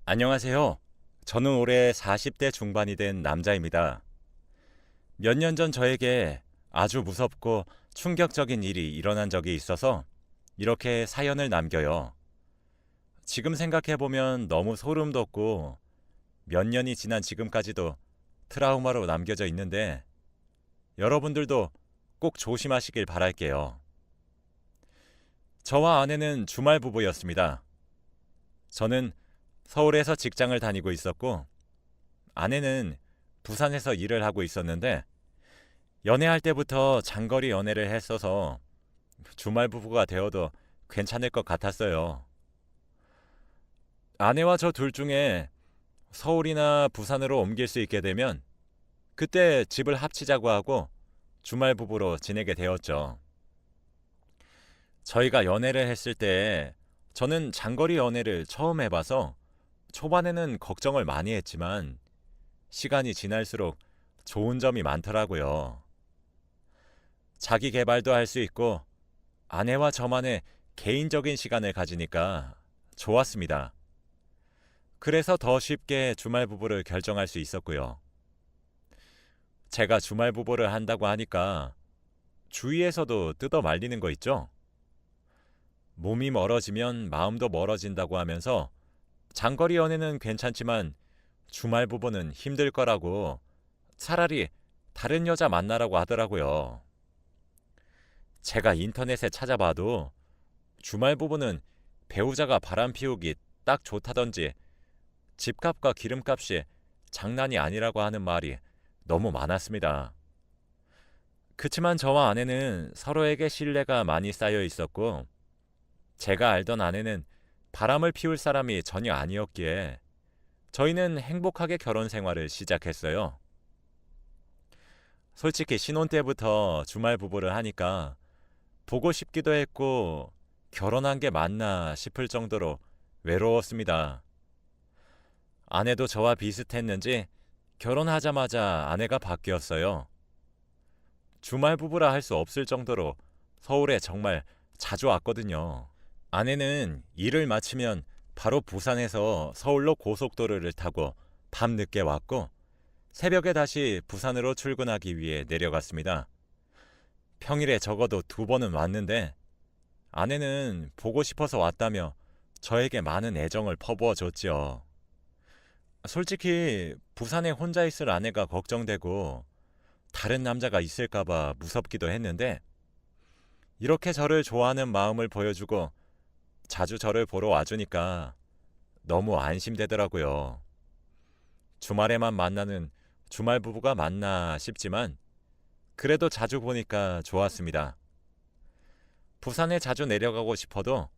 안녕하세요. 저는 올해 40대 중반이 된 남자입니다. 몇 년 전 저에게 아주 무섭고 충격적인 일이 일어난 적이 있어서 이렇게 사연을 남겨요. 지금 생각해보면 너무 소름 돋고 몇 년이 지난 지금까지도 트라우마로 남겨져 있는데 여러분들도 꼭 조심하시길 바랄게요. 저와 아내는 주말 부부였습니다. 저는 서울에서 직장을 다니고 있었고 아내는 부산에서 일을 하고 있었는데 연애할 때부터 장거리 연애를 했어서 주말 부부가 되어도 괜찮을 것 같았어요. 아내와 저 둘 중에 서울이나 부산으로 옮길 수 있게 되면 그때 집을 합치자고 하고 주말 부부로 지내게 되었죠. 저희가 연애를 했을 때 저는 장거리 연애를 처음 해봐서 초반에는 걱정을 많이 했지만 시간이 지날수록 좋은 점이 많더라고요. 자기 개발도 할 수 있고 아내와 저만의 개인적인 시간을 가지니까 좋았습니다. 그래서 더 쉽게 주말 부부를 결정할 수 있었고요. 제가 주말 부부를 한다고 하니까 주위에서도 뜯어 말리는 거 있죠? 몸이 멀어지면 마음도 멀어진다고 하면서 장거리 연애는 괜찮지만 주말 부부는 힘들 거라고 차라리 다른 여자 만나라고 하더라고요. 제가 인터넷에 찾아봐도 주말 부부는 배우자가 바람 피우기 딱 좋다던지 집값과 기름값이 장난이 아니라고 하는 말이 너무 많았습니다. 그치만 저와 아내는 서로에게 신뢰가 많이 쌓여 있었고 제가 알던 아내는 바람을 피울 사람이 전혀 아니었기에 저희는 행복하게 결혼 생활을 시작했어요. 솔직히 신혼 때부터 주말 부부를 하니까 보고 싶기도 했고 결혼한 게 맞나 싶을 정도로 외로웠습니다. 아내도 저와 비슷했는지 결혼하자마자 아내가 바뀌었어요. 주말 부부라 할 수 없을 정도로 서울에 정말 자주 왔거든요. 아내는 일을 마치면 바로 부산에서 서울로 고속도로를 타고 밤늦게 왔고 새벽에 다시 부산으로 출근하기 위해 내려갔습니다. 평일에 적어도 2번은 왔는데 아내는 보고 싶어서 왔다며 저에게 많은 애정을 퍼부어 줬지요. 솔직히 부산에 혼자 있을 아내가 걱정되고 다른 남자가 있을까봐 무섭기도 했는데 이렇게 저를 좋아하는 마음을 보여주고 자주 저를 보러 와주니까 너무 안심되더라고요. 주말에만 만나는 주말 부부가 맞나 싶지만 그래도 자주 보니까 좋았습니다. 부산에 자주 내려가고 싶어도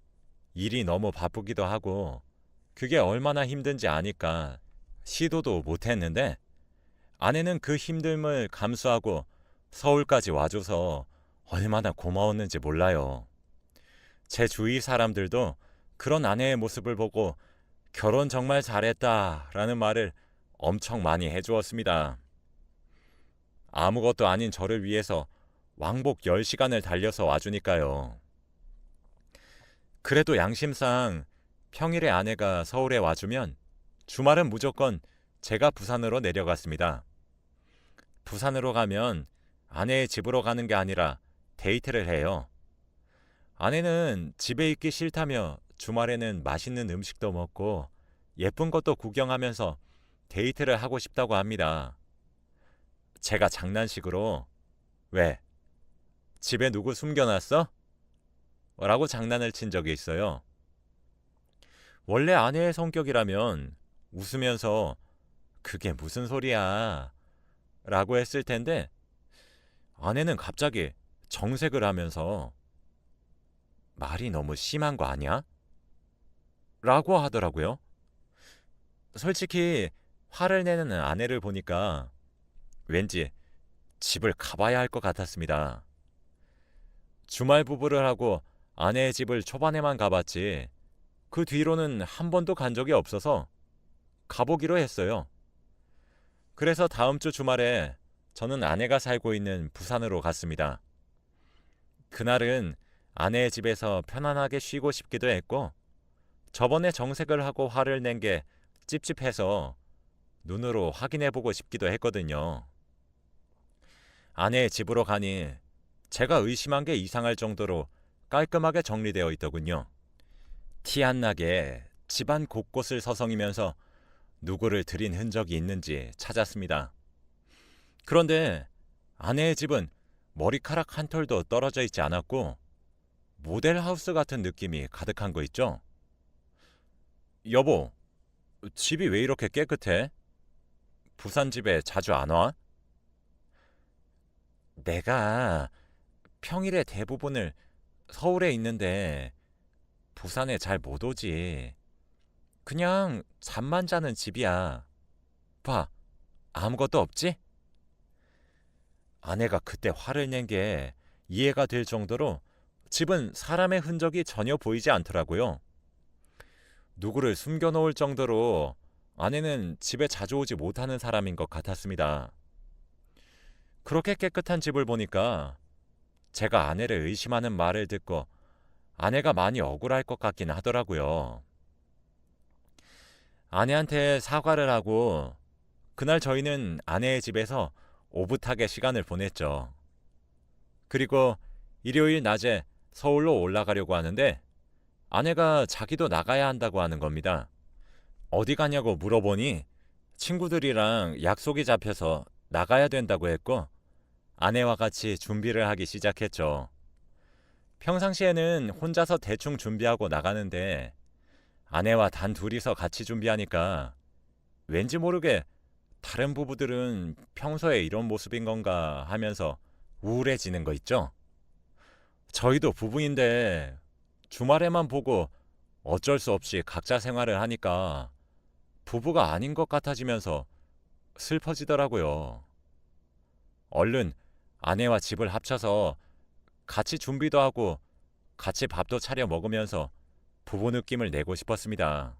일이 너무 바쁘기도 하고 그게 얼마나 힘든지 아니까 시도도 못했는데 아내는 그 힘듦을 감수하고 서울까지 와줘서 얼마나 고마웠는지 몰라요. 제 주위 사람들도 그런 아내의 모습을 보고 결혼 정말 잘했다라는 말을 엄청 많이 해주었습니다. 아무것도 아닌 저를 위해서 왕복 10시간을 달려서 와주니까요. 그래도 양심상 평일에 아내가 서울에 와주면 주말은 무조건 제가 부산으로 내려갔습니다. 부산으로 가면 아내의 집으로 가는 게 아니라 데이트를 해요. 아내는 집에 있기 싫다며 주말에는 맛있는 음식도 먹고 예쁜 것도 구경하면서 데이트를 하고 싶다고 합니다. 제가 장난식으로 왜? 집에 누구 숨겨놨어? 라고 장난을 친 적이 있어요. 원래 아내의 성격이라면 웃으면서 그게 무슨 소리야 라고 했을 텐데 아내는 갑자기 정색을 하면서 말이 너무 심한 거 아니야? 라고 하더라고요. 솔직히 화를 내는 아내를 보니까 왠지 집을 가봐야 할 것 같았습니다. 주말 부부를 하고 아내의 집을 초반에만 가봤지 그 뒤로는 한 번도 간 적이 없어서 가보기로 했어요. 그래서 다음 주 주말에 저는 아내가 살고 있는 부산으로 갔습니다. 그날은 아내의 집에서 편안하게 쉬고 싶기도 했고 저번에 정색을 하고 화를 낸 게 찝찝해서 눈으로 확인해보고 싶기도 했거든요. 아내의 집으로 가니 제가 의심한 게 이상할 정도로 깔끔하게 정리되어 있더군요. 티 안 나게 집안 곳곳을 서성이면서 누구를 들인 흔적이 있는지 찾았습니다. 그런데 아내의 집은 머리카락 한 톨도 떨어져 있지 않았고 모델하우스 같은 느낌이 가득한 거 있죠? 여보, 집이 왜 이렇게 깨끗해? 부산 집에 자주 안 와? 내가 평일에 대부분을 서울에 있는데 부산에 잘 못 오지. 그냥 잠만 자는 집이야. 봐, 아무것도 없지? 아내가 그때 화를 낸 게 이해가 될 정도로 집은 사람의 흔적이 전혀 보이지 않더라고요. 누구를 숨겨놓을 정도로 아내는 집에 자주 오지 못하는 사람인 것 같았습니다. 그렇게 깨끗한 집을 보니까 제가 아내를 의심하는 말을 듣고 아내가 많이 억울할 것 같긴 하더라고요. 아내한테 사과를 하고 그날 저희는 아내의 집에서 오붓하게 시간을 보냈죠. 그리고 일요일 낮에 서울로 올라가려고 하는데 아내가 자기도 나가야 한다고 하는 겁니다. 어디 가냐고 물어보니 친구들이랑 약속이 잡혀서 나가야 된다고 했고 아내와 같이 준비를 하기 시작했죠. 평상시에는 혼자서 대충 준비하고 나가는데 아내와 단 둘이서 같이 준비하니까 왠지 모르게 다른 부부들은 평소에 이런 모습인 건가 하면서 우울해지는 거 있죠? 저희도 부부인데 주말에만 보고 어쩔 수 없이 각자 생활을 하니까 부부가 아닌 것 같아지면서 슬퍼지더라고요. 얼른 아내와 집을 합쳐서 같이 준비도 하고 같이 밥도 차려 먹으면서 부부 느낌을 내고 싶었습니다.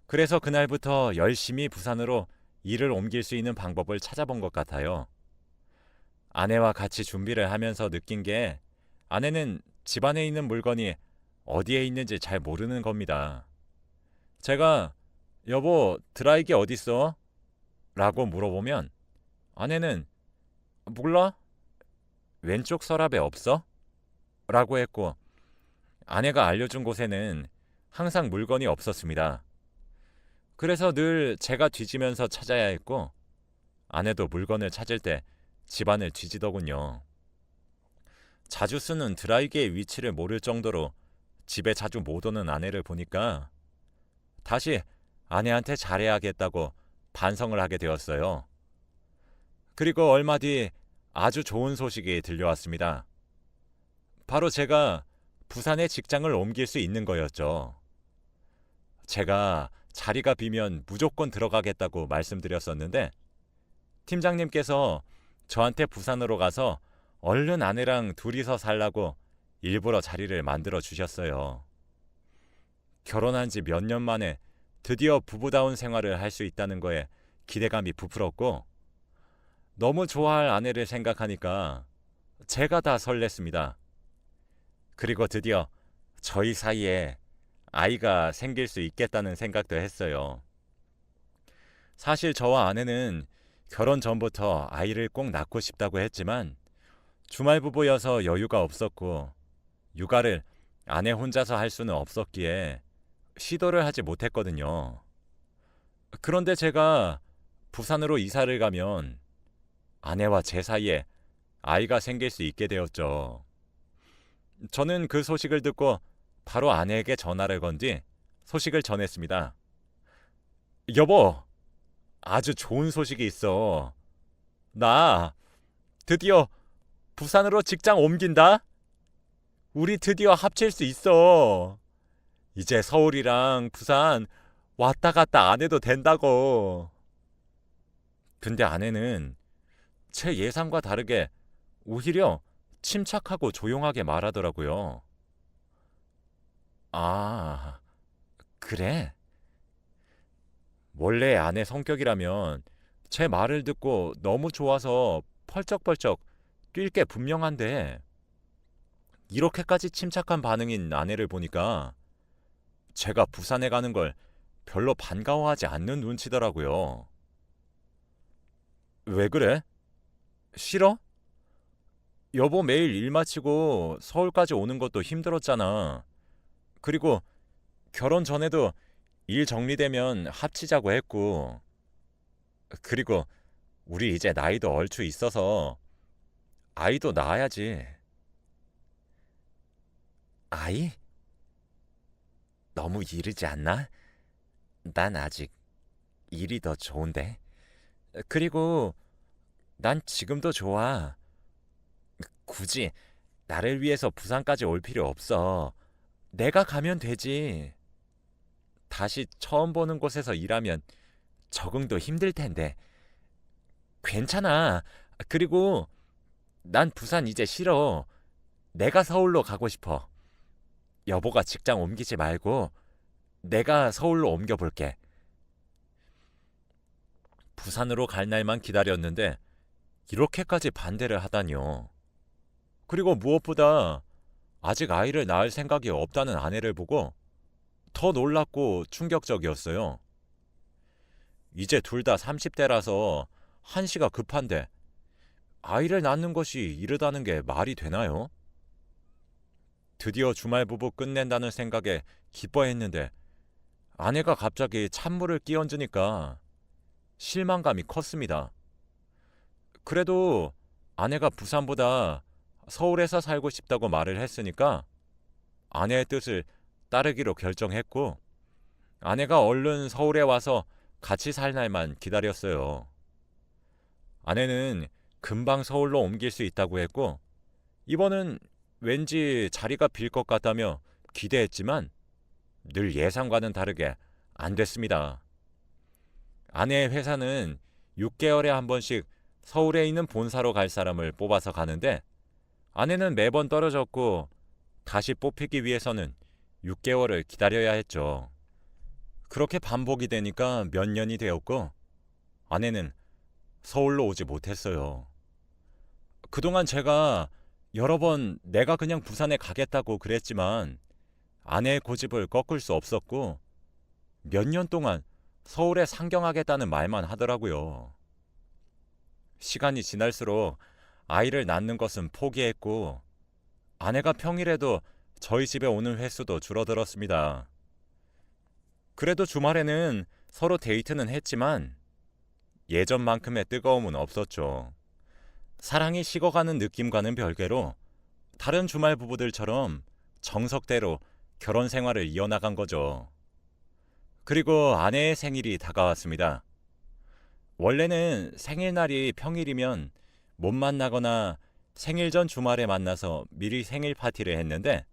그래서 그날부터 열심히 부산으로 일을 옮길 수 있는 방법을 찾아본 것 같아요. 아내와 같이 준비를 하면서 느낀 게 아내는 집안에 있는 물건이 어디에 있는지 잘 모르는 겁니다. 제가 여보 드라이기 어딨어? 라고 물어보면 아내는 몰라? 왼쪽 서랍에 없어? 라고 했고 아내가 알려준 곳에는 항상 물건이 없었습니다. 그래서 늘 제가 뒤지면서 찾아야 했고 아내도 물건을 찾을 때 집안을 뒤지더군요. 자주 쓰는 드라이기의 위치를 모를 정도로 집에 자주 못 오는 아내를 보니까 다시 아내한테 잘해야겠다고 반성을 하게 되었어요. 그리고 얼마 뒤 아주 좋은 소식이 들려왔습니다. 바로 제가 부산에 직장을 옮길 수 있는 거였죠. 제가 자리가 비면 무조건 들어가겠다고 말씀드렸었는데 팀장님께서 저한테 부산으로 가서 얼른 아내랑 둘이서 살라고 일부러 자리를 만들어 주셨어요. 결혼한 지 몇 년 만에 드디어 부부다운 생활을 할 수 있다는 거에 기대감이 부풀었고 너무 좋아할 아내를 생각하니까 제가 다 설렜습니다. 그리고 드디어 저희 사이에 아이가 생길 수 있겠다는 생각도 했어요. 사실 저와 아내는 결혼 전부터 아이를 꼭 낳고 싶다고 했지만 주말 부부여서 여유가 없었고 육아를 아내 혼자서 할 수는 없었기에 시도를 하지 못했거든요. 그런데 제가 부산으로 이사를 가면 아내와 제 사이에 아이가 생길 수 있게 되었죠. 저는 그 소식을 듣고 바로 아내에게 전화를 건 뒤 소식을 전했습니다. 여보, 아주 좋은 소식이 있어. 나 드디어 부산으로 직장 옮긴다? 우리 드디어 합칠 수 있어. 이제 서울이랑 부산 왔다 갔다 안 해도 된다고. 근데 아내는 제 예상과 다르게 오히려 침착하고 조용하게 말하더라고요. 아, 그래? 원래 아내 성격이라면 제 말을 듣고 너무 좋아서 펄쩍펄쩍 뛸 게 분명한데 이렇게까지 침착한 반응인 아내를 보니까 제가 부산에 가는 걸 별로 반가워하지 않는 눈치더라고요. 왜 그래? 싫어? 여보 매일 일 마치고 서울까지 오는 것도 힘들었잖아. 그리고 결혼 전에도 일 정리되면 합치자고 했고, 그리고 우리 이제 나이도 얼추 있어서 아이도 낳아야지. 아이? 너무 이르지 않나? 난 아직 일이 더 좋은데. 그리고 난 지금도 좋아. 굳이 나를 위해서 부산까지 올 필요 없어. 내가 가면 되지. 다시 처음 보는 곳에서 일하면 적응도 힘들 텐데. 괜찮아. 그리고 난 부산 이제 싫어. 내가 서울로 가고 싶어. 여보가 직장 옮기지 말고 내가 서울로 옮겨볼게. 부산으로 갈 날만 기다렸는데 이렇게까지 반대를 하다니요. 그리고 무엇보다 아직 아이를 낳을 생각이 없다는 아내를 보고 더 놀랍고 충격적이었어요. 이제 둘 다 30대라서 한시가 급한데 아이를 낳는 것이 이르다는 게 말이 되나요? 드디어 주말 부부 끝낸다는 생각에 기뻐했는데 아내가 갑자기 찬물을 끼얹으니까 실망감이 컸습니다. 그래도 아내가 부산보다 서울에서 살고 싶다고 말을 했으니까 아내의 뜻을 따르기로 결정했고 아내가 얼른 서울에 와서 같이 살 날만 기다렸어요. 아내는 금방 서울로 옮길 수 있다고 했고 이번은 왠지 자리가 빌 것 같다며 기대했지만 늘 예상과는 다르게 안 됐습니다. 아내의 회사는 6개월에 한 번씩 서울에 있는 본사로 갈 사람을 뽑아서 가는데 아내는 매번 떨어졌고 다시 뽑히기 위해서는 6개월을 기다려야 했죠. 그렇게 반복이 되니까 몇 년이 되었고 아내는 서울로 오지 못했어요. 그동안 제가 여러 번 내가 그냥 부산에 가겠다고 그랬지만 아내의 고집을 꺾을 수 없었고 몇 년 동안 서울에 상경하겠다는 말만 하더라고요. 시간이 지날수록 아이를 낳는 것은 포기했고 아내가 평일에도 저희 집에 오는 횟수도 줄어들었습니다. 그래도 주말에는 서로 데이트는 했지만 예전만큼의 뜨거움은 없었죠. 사랑이 식어가는 느낌과는 별개로 다른 주말 부부들처럼 정석대로 결혼 생활을 이어나간 거죠. 그리고 아내의 생일이 다가왔습니다. 원래는 생일날이 평일이면 못 만나거나 생일 전 주말에 만나서 미리 생일 파티를 했는데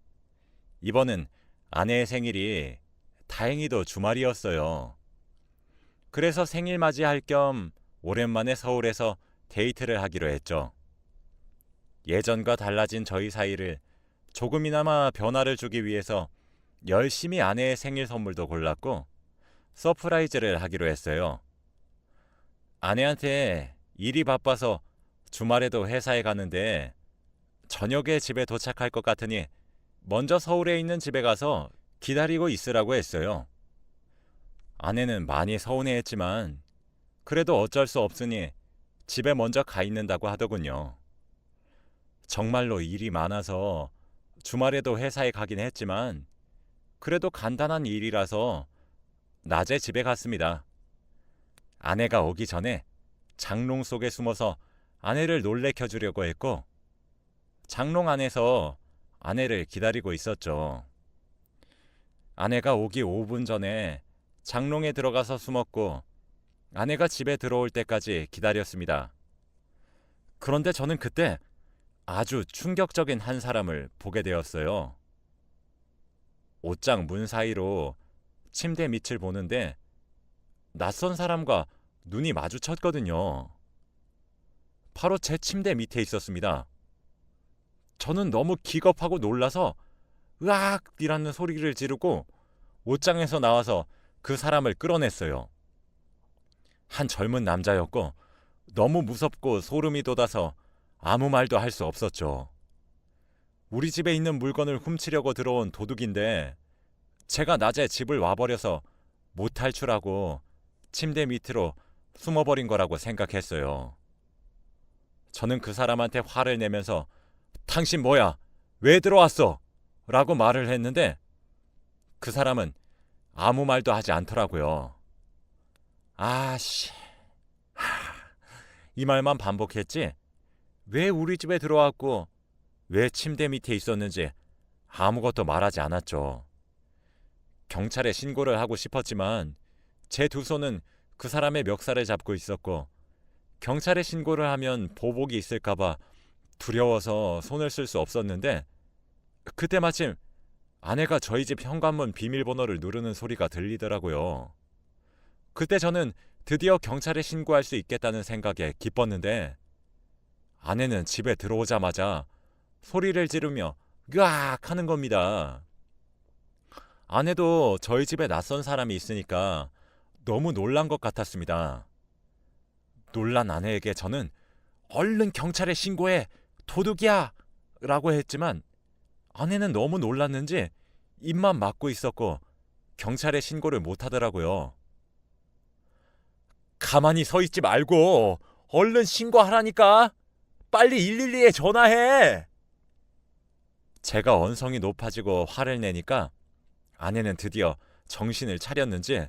이번은 아내의 생일이 다행히도 주말이었어요. 그래서 생일 맞이할 겸 오랜만에 서울에서 데이트를 하기로 했죠. 예전과 달라진 저희 사이를 조금이나마 변화를 주기 위해서 열심히 아내의 생일 선물도 골랐고 서프라이즈를 하기로 했어요. 아내한테 일이 바빠서 주말에도 회사에 가는데 저녁에 집에 도착할 것 같으니 먼저 서울에 있는 집에 가서 기다리고 있으라고 했어요. 아내는 많이 서운해했지만 그래도 어쩔 수 없으니 집에 먼저 가 있는다고 하더군요. 정말로 일이 많아서 주말에도 회사에 가긴 했지만 그래도 간단한 일이라서 낮에 집에 갔습니다. 아내가 오기 전에 장롱 속에 숨어서 아내를 놀래켜 주려고 했고 장롱 안에서 아내를 기다리고 있었죠. 아내가 오기 5분 전에 장롱에 들어가서 숨었고 아내가 집에 들어올 때까지 기다렸습니다. 그런데 저는 그때 아주 충격적인 한 사람을 보게 되었어요. 옷장 문 사이로 침대 밑을 보는데 낯선 사람과 눈이 마주쳤거든요. 바로 제 침대 밑에 있었습니다. 저는 너무 기겁하고 놀라서 으악이라는 소리를 지르고 옷장에서 나와서 그 사람을 끌어냈어요. 한 젊은 남자였고 너무 무섭고 소름이 돋아서 아무 말도 할 수 없었죠. 우리 집에 있는 물건을 훔치려고 들어온 도둑인데 제가 낮에 집을 와버려서 못 탈출하고 침대 밑으로 숨어버린 거라고 생각했어요. 저는 그 사람한테 화를 내면서 당신 뭐야? 왜 들어왔어? 라고 말을 했는데 그 사람은 아무 말도 하지 않더라고요. 아씨, 이 말만 반복했지 왜 우리 집에 들어왔고 왜 침대 밑에 있었는지 아무것도 말하지 않았죠. 경찰에 신고를 하고 싶었지만 제 두 손은 그 사람의 멱살을 잡고 있었고 경찰에 신고를 하면 보복이 있을까봐 두려워서 손을 쓸 수 없었는데 그때 마침 아내가 저희 집 현관문 비밀번호를 누르는 소리가 들리더라고요. 그때 저는 드디어 경찰에 신고할 수 있겠다는 생각에 기뻤는데 아내는 집에 들어오자마자 소리를 지르며 으악 하는 겁니다. 아내도 저희 집에 낯선 사람이 있으니까 너무 놀란 것 같았습니다. 놀란 아내에게 저는 얼른 경찰에 신고해 도둑이야 라고 했지만 아내는 너무 놀랐는지 입만 막고 있었고 경찰에 신고를 못하더라고요. 가만히 서 있지 말고 얼른 신고하라니까. 빨리 112에 전화해. 제가 언성이 높아지고 화를 내니까 아내는 드디어 정신을 차렸는지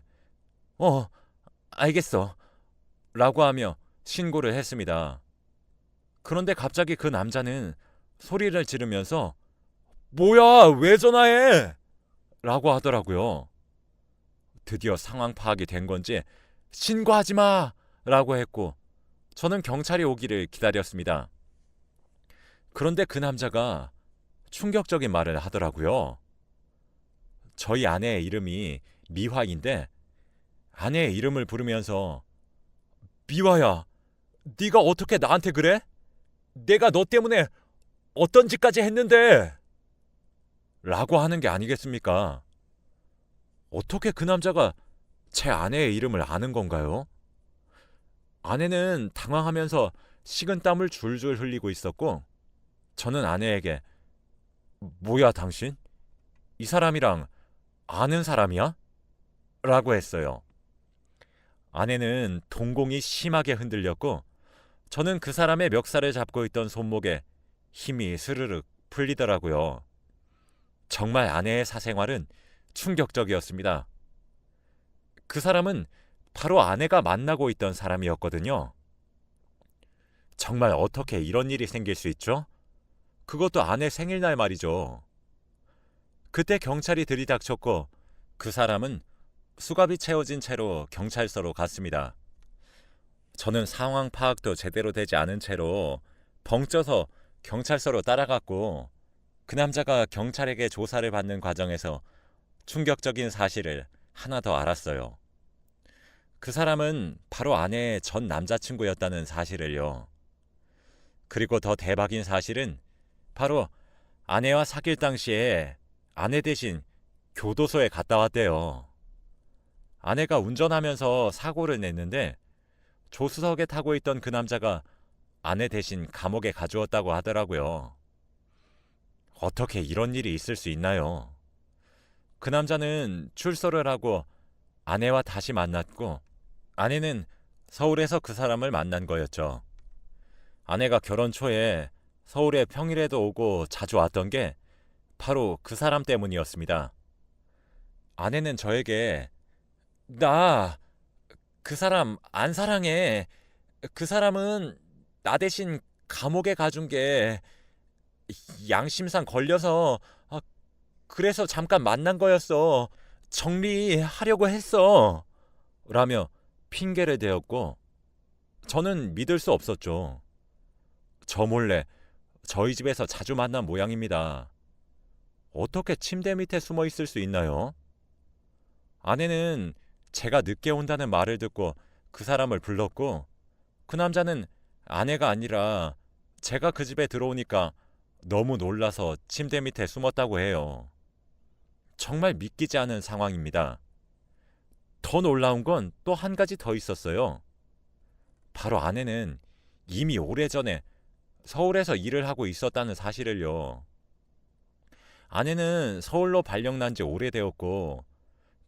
알겠어 라고 하며 신고를 했습니다. 그런데 갑자기 그 남자는 소리를 지르면서 뭐야 왜 전화해 라고 하더라고요. 드디어 상황 파악이 된 건지 신고하지 마 라고 했고 저는 경찰이 오기를 기다렸습니다. 그런데 그 남자가 충격적인 말을 하더라고요. 저희 아내의 이름이 미화인데 아내의 이름을 부르면서 미화야, 네가 어떻게 나한테 그래? 내가 너 때문에 어떤 짓까지 했는데? 라고 하는 게 아니겠습니까? 어떻게 그 남자가 제 아내의 이름을 아는 건가요? 아내는 당황하면서 식은땀을 줄줄 흘리고 있었고 저는 아내에게 뭐야 당신? 이 사람이랑 아는 사람이야? 라고 했어요. 아내는 동공이 심하게 흔들렸고 저는 그 사람의 멱살을 잡고 있던 손목에 힘이 스르륵 풀리더라고요. 정말 아내의 사생활은 충격적이었습니다. 그 사람은 바로 아내가 만나고 있던 사람이었거든요. 정말 어떻게 이런 일이 생길 수 있죠? 그것도 아내 생일날 말이죠. 그때 경찰이 들이닥쳤고 그 사람은 수갑이 채워진 채로 경찰서로 갔습니다. 저는 상황 파악도 제대로 되지 않은 채로 벙쪄서 경찰서로 따라갔고 그 남자가 경찰에게 조사를 받는 과정에서 충격적인 사실을 하나 더 알았어요. 그 사람은 바로 아내의 전 남자친구였다는 사실을요. 그리고 더 대박인 사실은 바로 아내와 사귈 당시에 아내 대신 교도소에 갔다 왔대요. 아내가 운전하면서 사고를 냈는데 조수석에 타고 있던 그 남자가 아내 대신 감옥에 가주었다고 하더라고요. 어떻게 이런 일이 있을 수 있나요? 그 남자는 출소를 하고 아내와 다시 만났고 아내는 서울에서 그 사람을 만난 거였죠. 아내가 결혼 초에 서울에 평일에도 오고 자주 왔던 게 바로 그 사람 때문이었습니다. 아내는 저에게 나 그 사람 안 사랑해. 그 사람은 나 대신 감옥에 가준 게 양심상 걸려서 그래서 잠깐 만난 거였어. 정리하려고 했어. 라며 핑계를 대었고 저는 믿을 수 없었죠. 저 몰래 저희 집에서 자주 만난 모양입니다. 어떻게 침대 밑에 숨어 있을 수 있나요? 아내는 제가 늦게 온다는 말을 듣고 그 사람을 불렀고 그 남자는 아내가 아니라 제가 그 집에 들어오니까 너무 놀라서 침대 밑에 숨었다고 해요. 정말 믿기지 않은 상황입니다. 더 놀라운 건 또 한 가지 더 있었어요. 바로 아내는 이미 오래전에 서울에서 일을 하고 있었다는 사실을요. 아내는 서울로 발령난 지 오래되었고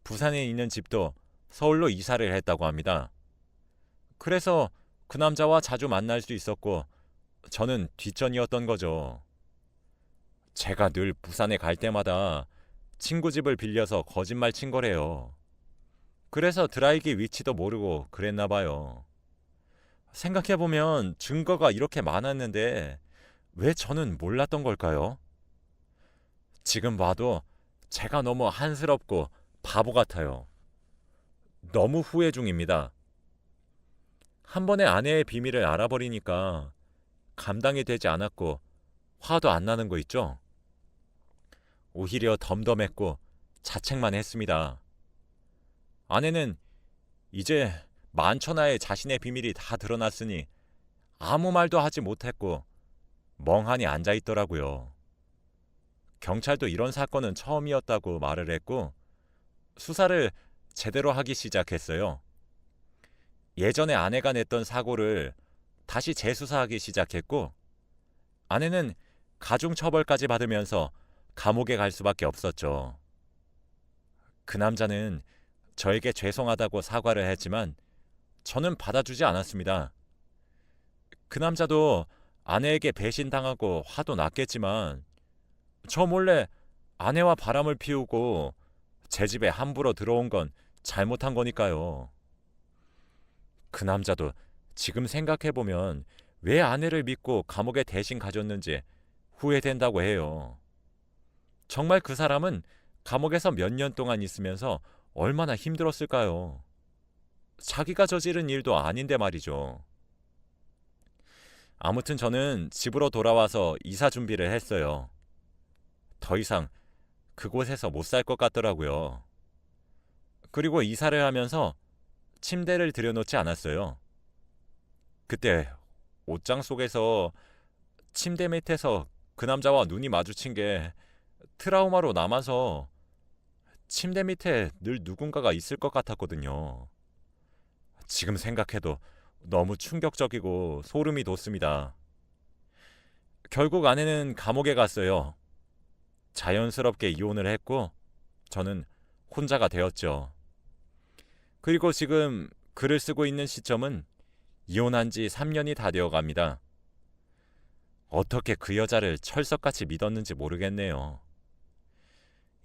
부산에 있는 집도 서울로 이사를 했다고 합니다. 그래서 그 남자와 자주 만날 수 있었고 저는 뒷전이었던 거죠. 제가 늘 부산에 갈 때마다 친구 집을 빌려서 거짓말 친 거래요. 그래서 드라이기 위치도 모르고 그랬나 봐요. 생각해보면 증거가 이렇게 많았는데 왜 저는 몰랐던 걸까요? 지금 봐도 제가 너무 한스럽고 바보 같아요. 너무 후회 중입니다. 한 번에 아내의 비밀을 알아버리니까 감당이 되지 않았고 화도 안 나는 거 있죠? 오히려 덤덤했고 자책만 했습니다. 아내는 이제 만천하에 자신의 비밀이 다 드러났으니 아무 말도 하지 못했고 멍하니 앉아 있더라고요. 경찰도 이런 사건은 처음이었다고 말을 했고 수사를 제대로 하기 시작했어요. 예전에 아내가 냈던 사고를 다시 재수사하기 시작했고 아내는 가중처벌까지 받으면서 감옥에 갈 수밖에 없었죠. 그 남자는 저에게 죄송하다고 사과를 했지만 저는 받아주지 않았습니다. 그 남자도 아내에게 배신당하고 화도 났겠지만 저 몰래 아내와 바람을 피우고 제 집에 함부로 들어온 건 잘못한 거니까요. 그 남자도 지금 생각해보면 왜 아내를 믿고 감옥에 대신 가졌는지 후회된다고 해요. 정말 그 사람은 감옥에서 몇 년 동안 있으면서 얼마나 힘들었을까요? 자기가 저지른 일도 아닌데 말이죠. 아무튼 저는 집으로 돌아와서 이사 준비를 했어요. 더 이상 그곳에서 못 살 것 같더라고요. 그리고 이사를 하면서 침대를 들여놓지 않았어요. 그때 옷장 속에서 침대 밑에서 그 남자와 눈이 마주친 게 트라우마로 남아서 침대 밑에 늘 누군가가 있을 것 같았거든요. 지금 생각해도 너무 충격적이고 소름이 돋습니다. 결국 아내는 감옥에 갔어요. 자연스럽게 이혼을 했고 저는 혼자가 되었죠. 그리고 지금 글을 쓰고 있는 시점은 이혼한 지 3년이 다 되어 갑니다. 어떻게 그 여자를 철석같이 믿었는지 모르겠네요.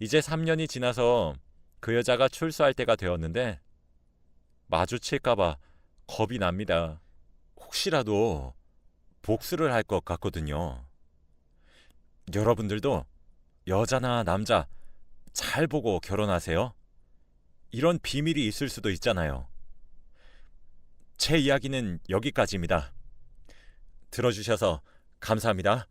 이제 3년이 지나서 그 여자가 출소할 때가 되었는데 마주칠까봐 겁이 납니다. 혹시라도 복수를 할 것 같거든요. 여러분들도 여자나 남자 잘 보고 결혼하세요. 이런 비밀이 있을 수도 있잖아요. 제 이야기는 여기까지입니다. 들어주셔서 감사합니다.